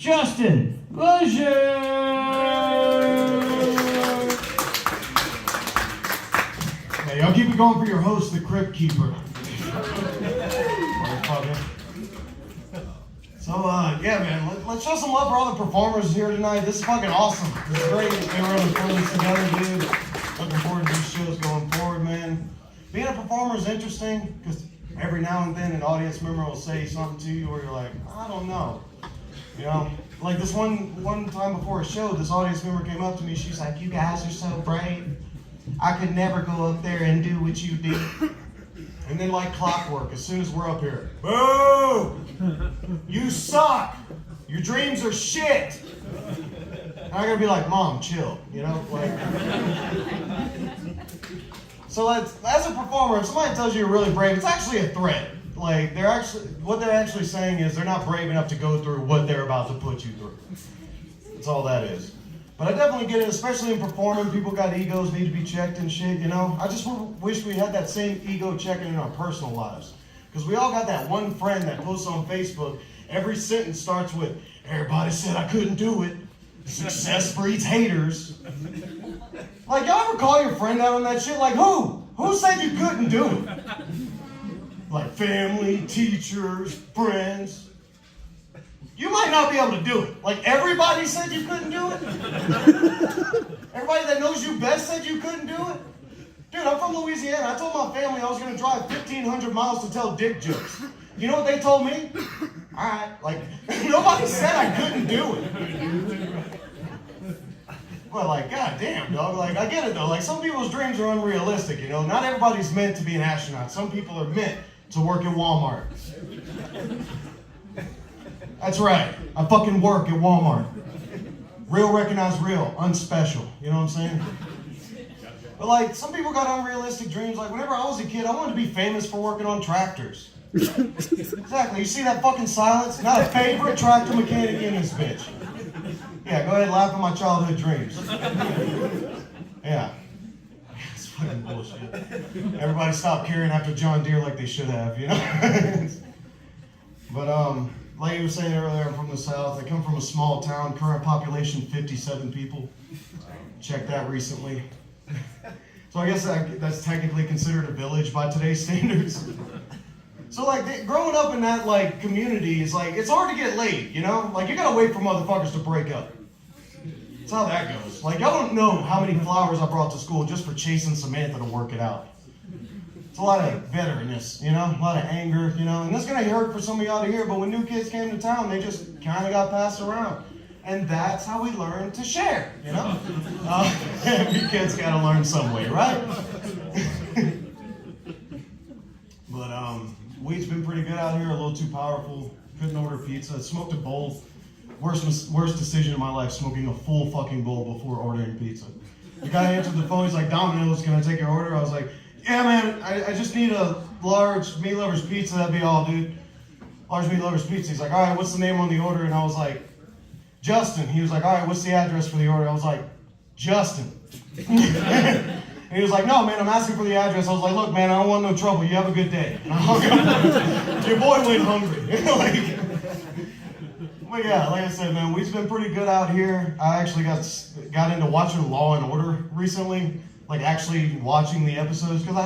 Justin Leisure. Hey, y'all keep it going for your host, the Crypt Keeper. So, yeah, man, let's show some love for all the performers here tonight. This is fucking awesome. This is great. We were able to put this together, dude. Looking forward to these shows going forward, man. Being a performer is interesting because every now and then an audience member will say something to you where you're like, I don't know. You know, like this one time before a show, this audience member came up to me. She's like, you guys are so brave. I could never go up there and do what you do. And then like clockwork, as soon as we're up here, boo! You suck! Your dreams are shit! And I gotta be like, Mom, chill, you know? Like, so as a performer, if somebody tells you you're really brave, it's actually a threat. Like, what they're actually saying is they're not brave enough to go through what they're about to put you through. That's all that is. But I definitely get it, especially in performing. People got egos, need to be checked and shit, you know? I just wish we had that same ego checking in our personal lives. Because we all got that one friend that posts on Facebook, every sentence starts with, everybody said I couldn't do it. Success breeds haters. Like, y'all ever call your friend out on that shit? Like, who? Who said you couldn't do it? Like family, teachers, friends. You might not be able to do it. Like, everybody said you couldn't do it? Everybody that knows you best said you couldn't do it? Dude, I'm from Louisiana. I told my family I was going to drive 1,500 miles to tell dick jokes. You know what they told me? All right. Like, nobody said I couldn't do it. But, like, goddamn, dog. Like, I get it, though. Like, some people's dreams are unrealistic, you know? Not everybody's meant to be an astronaut. Some people are meant to work at Walmart. That's right. I fucking work at Walmart. Real recognize real, unspecial. You know what I'm saying? But like, some people got unrealistic dreams. Like, whenever I was a kid, I wanted to be famous for working on tractors. Exactly. You see that fucking silence? Not a favorite tractor mechanic in this bitch. Yeah, go ahead and laugh at my childhood dreams. Yeah. It's fucking bullshit. Everybody stopped caring after John Deere like they should have, you know? But, like you were saying earlier, I'm from the South. I come from a small town, current population 57 people. Checked that recently. So I guess that's technically considered a village by today's standards. So like, growing up in that like community is like, it's hard to get laid, you know? Like, you gotta wait for motherfuckers to break up. That's how that goes. Like, y'all don't know how many flowers I brought to school just for chasing Samantha to work it out. It's a lot of bitterness, you know, a lot of anger, you know, and that's going to hurt for some of y'all to hear, but when new kids came to town, they just kind of got passed around. And that's how we learn to share, you know? Every kid's got to learn some way, right? But weed's been pretty good out here, a little too powerful. Couldn't order pizza. Smoked a bowl. Worst decision in my life, smoking a full fucking bowl before ordering pizza. The guy answered the phone, he's like, Domino's, can I take your order? I was like, yeah, man, I just need a large meat lover's pizza, that'd be all, dude. Large meat lover's pizza. He's like, all right, what's the name on the order? And I was like, Justin. He was like, all right, what's the address for the order? I was like, Justin. And he was like, no, man, I'm asking for the address. I was like, look, man, I don't want no trouble. You have a good day. And I hung up. Your boy went hungry. But yeah, like I said, man, we've been pretty good out here. I actually got into watching Law and Order recently. Like actually watching the episodes, because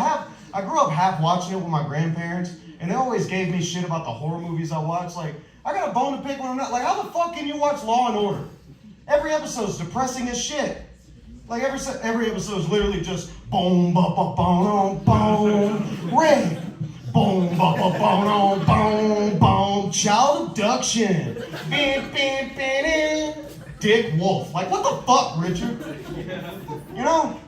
I grew up half watching it with my grandparents, and they always gave me shit about the horror movies I watch. Like, I got a bone to pick when I'm not, like, how the fuck can you watch Law and Order? Every episode's depressing as shit. Like, every episode's literally just boom, ba ba boom, boom, red, boom, ba ba boom, boom, boom, child abduction, Dick Wolf. Like, what the fuck, Richard? You know?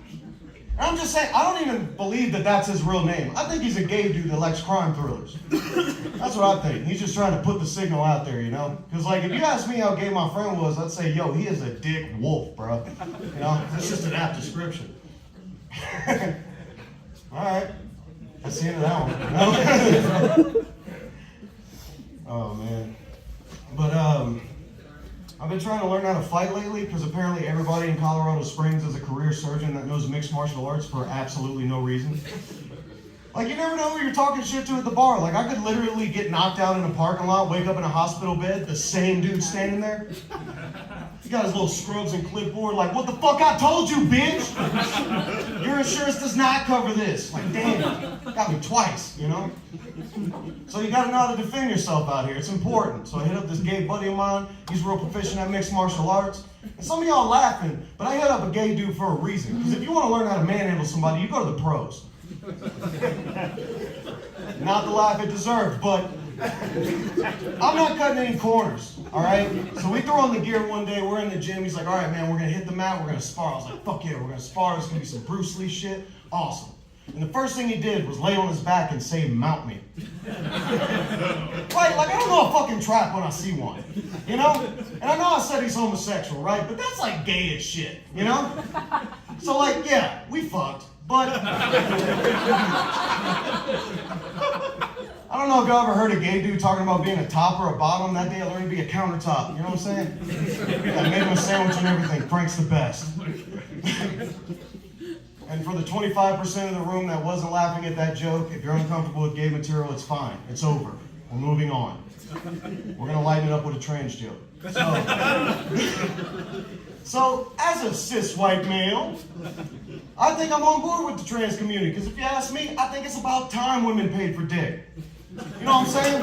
And I'm just saying, I don't even believe that that's his real name. I think he's a gay dude that likes crime thrillers. That's what I think. He's just trying to put the signal out there, you know? Because, like, if you ask me how gay my friend was, I'd say, yo, he is a dick wolf, bro. You know? That's just an apt description. All right. That's the end of that one. You know? Oh, man. But, I've been trying to learn how to fight lately because apparently everybody in Colorado Springs is a career surgeon that knows mixed martial arts for absolutely no reason. Like, you never know who you're talking shit to at the bar. Like, I could literally get knocked out in a parking lot, wake up in a hospital bed, the same dude standing there. He got his little scrubs and clipboard, like, what the fuck I told you, bitch? Your insurance does not cover this. Like, damn, got me twice, you know? So you gotta know how to defend yourself out here. It's important. So I hit up this gay buddy of mine. He's real proficient at mixed martial arts. And some of y'all laughing, but I hit up a gay dude for a reason. Because if you want to learn how to manhandle somebody, you go to the pros. Not the laugh it deserved, but I'm not cutting any corners, all right? So we throw on the gear one day, we're in the gym, he's like, all right, man, we're gonna hit the mat, we're gonna spar. I was like, fuck yeah, we're gonna spar, it's gonna be some Bruce Lee shit, awesome. And the first thing he did was lay on his back and say, mount me. Right, like I don't know a fucking trap when I see one, you know? And I know I said he's homosexual, right? But that's like gay as shit, you know? So like, yeah, we fucked. But I don't know if y'all ever heard a gay dude talking about being a top or a bottom. That day I learned to be a countertop. You know what I'm saying? Yeah, I made him a sandwich and everything. Frank's the best. And for the 25% of the room that wasn't laughing at that joke, if you're uncomfortable with gay material, it's fine. It's over. We're moving on. We're gonna lighten it up with a trans joke. So as a cis white male, I think I'm on board with the trans community, because if you ask me, I think it's about time women paid for dick. You know what I'm saying?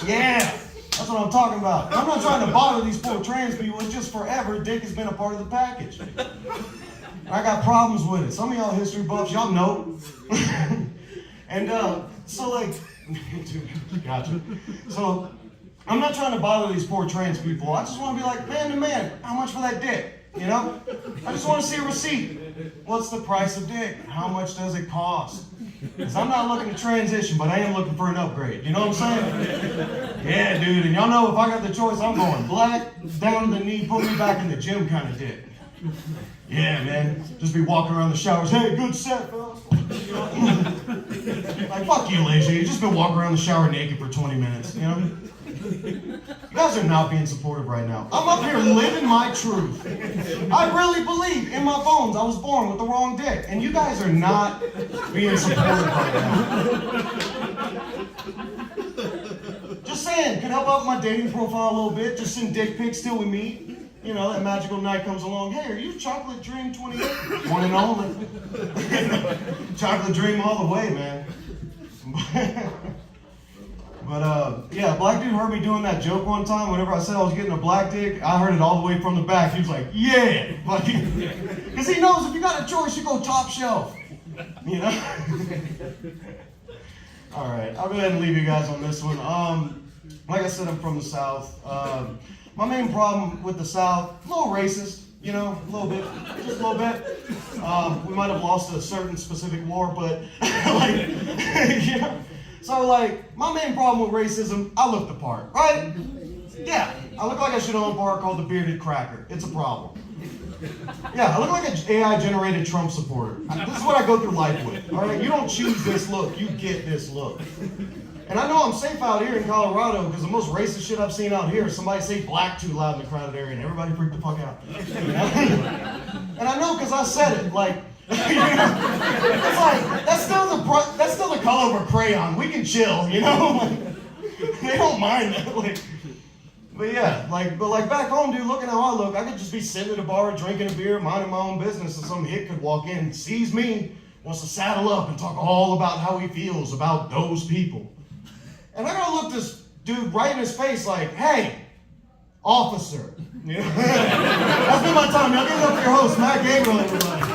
Yeah, that's what I'm talking about. I'm not trying to bother these poor trans people, it's just forever dick has been a part of the package. I got problems with it. Some of y'all history buffs, y'all know. And so like, gotcha. So I'm not trying to bother these poor trans people. I just want to be like, man to man, how much for that dick? You know? I just want to see a receipt. What's the price of dick? How much does it cost? Because I'm not looking to transition, but I am looking for an upgrade. You know what I'm saying? Yeah, dude. And y'all know if I got the choice, I'm going black, down to the knee, put me back in the gym kind of dick. Yeah, man. Just be walking around the showers. Hey, good set, fellas. Like, fuck you, Lasia. You just been walking around the shower naked for 20 minutes, you know? You guys are not being supportive right now. I'm up here living my truth. I really believe in my bones I was born with the wrong dick. And you guys are not being supportive right now. Just saying, could help out my dating profile a little bit. Just send dick pics till we meet. You know, that magical night comes along. Hey, are you Chocolate Dream 28? One and only. Chocolate Dream all the way, man. But yeah, a black dude heard me doing that joke one time. Whenever I said I was getting a black dick, I heard it all the way from the back. He was like, yeah. Because he knows if you got a choice, you go top shelf. You know? All right, I'll go ahead and leave you guys on this one. Like I said, I'm from the South. My main problem with the South, a little racist, you know, a little bit, just a little bit. We might have lost a certain specific war, but like, you know. So like, my main problem with racism, I look the part, right? Yeah, I look like I should own a bar called the Bearded Cracker. It's a problem. Yeah, I look like an AI-generated Trump supporter. This is what I go through life with, all right? You don't choose this look, you get this look. And I know I'm safe out here in Colorado because the most racist shit I've seen out here is somebody say black too loud in the crowded area and everybody freak the fuck out. You know? And I know because I said it, like, you know, it's like, that's still the color of a crayon. We can chill, you know? Like, they don't mind that. Like, but yeah, like back home, dude, looking how I look, I could just be sitting at a bar drinking a beer, minding my own business, and some hick could walk in, sees me, wants to saddle up and talk all about how he feels about those people. And I gotta look this dude right in his face like, hey, officer. You know? That's been my time. Y'all give it up for your host, Matt Gabriel, everybody.